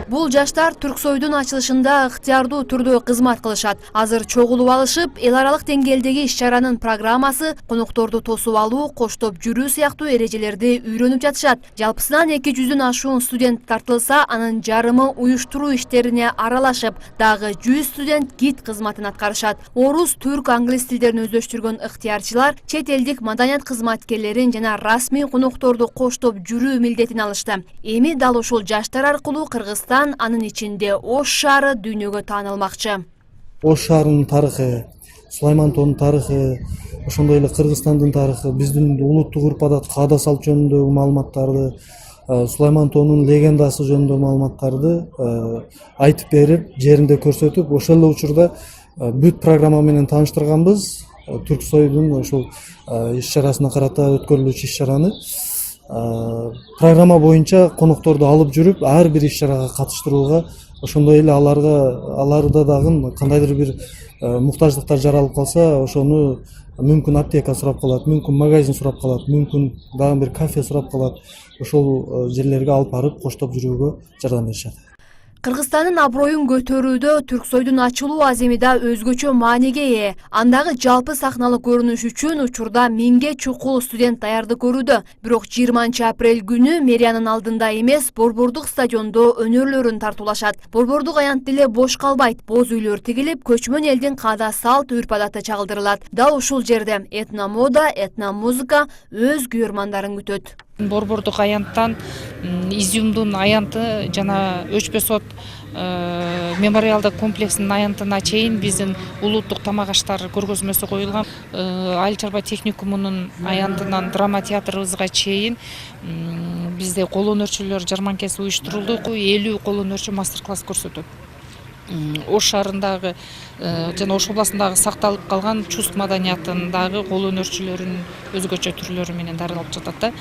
Бул жаштар Түрксойдун ачылышында ыктыярдуу түрдө кызмат кылышат. Азыр чогулуп алышып, эл аралык деңгээлдеги иш-чаранын программасы, конокторду тосуп алуу, коштоп жүрүү сыяктуу эрежелерди үйрөнүп жатышат. Жалпысынан 200дөн ашуун студент тартылса, анын жарымы уюштуруу иштерине аралашып, дагы 100 студент гид кызматын аткарышат. Орус, түрк, англис тилдерин өздөштүргөн ыктыярчылар чет элдик маданият кызматкерлерин жана расмий конокторду коштоп жүрүү милдетин алышты. Эми дал ушул жаштар аркылуу Кыргызстан, анын ичинде Ош шаары дүйнөгө таанылмакчы. Ош шаарынын тарыхы, Сулаймантоонун тарыхы, ошондой эле Кыргызстандын тарыхы, биздин улуттук урп-адат, каада салт жөнүндөгү маалыматтарды, Сулаймантоонун легендасы жөнүндө маалыматтарды айтып берип, жеринде көрсөтүп, ошол эле учурда бүт программа менен тааныштырганбыз. Түрксойдун ошол иш-чарасына карата өткөрүлүүчү иш-чараны программа боюнча конокторду алып жүрүп, ар бир иш-чарага катыштырууга, ошондой эле аларда дагы кандайдыр бир муктаждыктар жаралып калса, ошону мүмкүн аптека сурап калат, мүмкүн магазин сурап калат, мүмкүн дагы бир кафе сурап калат. Ошол жерлерге алып барып коштоп жүрүүгө жардам беришет. Кыргызстандын аброюн көтөрүүдө Түрксойдун ачылуу аземи да өзгөчө мааниге ээ. Андагы жалпы сахналык көрүнүш үчүн учурда 1000ге чукул студент даярдык көрүүдө. Бирок 20 апрель күнү мэриянын алдында эмес, Борбордук стадиондо өнөрлөрүн тартуулашат. Борбордук аянт деле бош калбайт. Боз үйлөр тигилип, көчмөн элдин каада салт үрп-адаты чагылдырылат. Дал ушул жерде этномода, этномузыка өз күйөрмандарын күтөт. Борбордук аянттан Изюмдун аянты жана Өчпөс от мемориалдык комплексинин аянтына чейин биздин улуттук тамак аштар көргөзмөсү коюлган. Айыл чарба техникумунун аянтынан драма театрыбызга чейин бизде кол өнөрчүлөр жарманкеси уюштурулду. 50 кол өнөрчү мастер-класс көрсөтөт. Ош шаарындагы жана Ош областындагы сакталып калган чувств маданиятындагы кол өнөрчүлөрүнүн өзгөчө түрлөрү менен дарылап жатат да.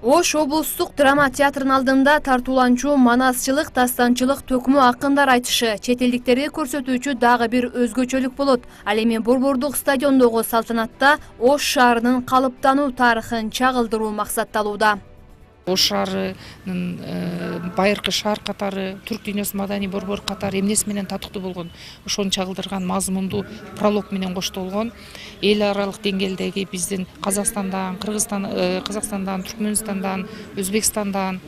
Ош облустук драма театрынын алдында тартууланчу манасчылык, дастанчылык төкмө акындар айтышы чет элдиктерге көрсөтүүчү дагы бир өзгөчөлүк болот. Ал эми Борбордук стадиондогу салтанатта Ош шаарынын калыптануу тарыхын чагылдыруу максатталууда. Ош шаарынын байыркы шаар катары, түрк дүйнөсү маданий борбор катары эмнеси менен татыктуу болгон, ошону чагылдырган мазмундуу пролог менен коштолгон. Эл аралык деңгээлдеги биздин Казакстандан, Казакстандан, Түркмөнстандан, Өзбекстандан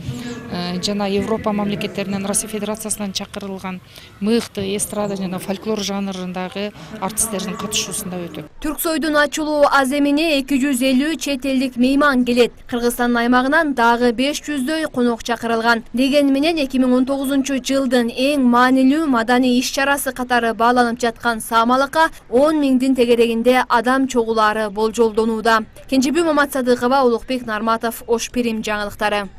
жана Европа мамлекеттеринен, Россия Федерациясынан чакырылган мыкты эстрада жана фольклор жанрындагы артисттердин катышуусунда өтөт. Түрксойдун ачылуу аземине 250 чет элдик мейман келет. Кыргызстандын аймагынан дагы 500дөй конок чакырылган. Деген менен 2019-жылдын эң маанилүү маданий иш-чарасы катары бааланып жаткан Саамалыкка 10 миңдин тегерегинде адам чогулаары болжолдонууда. Кенжебүй Маматсадыкова, Улукбек Нарматов, Ош Пирим жаңылыктары.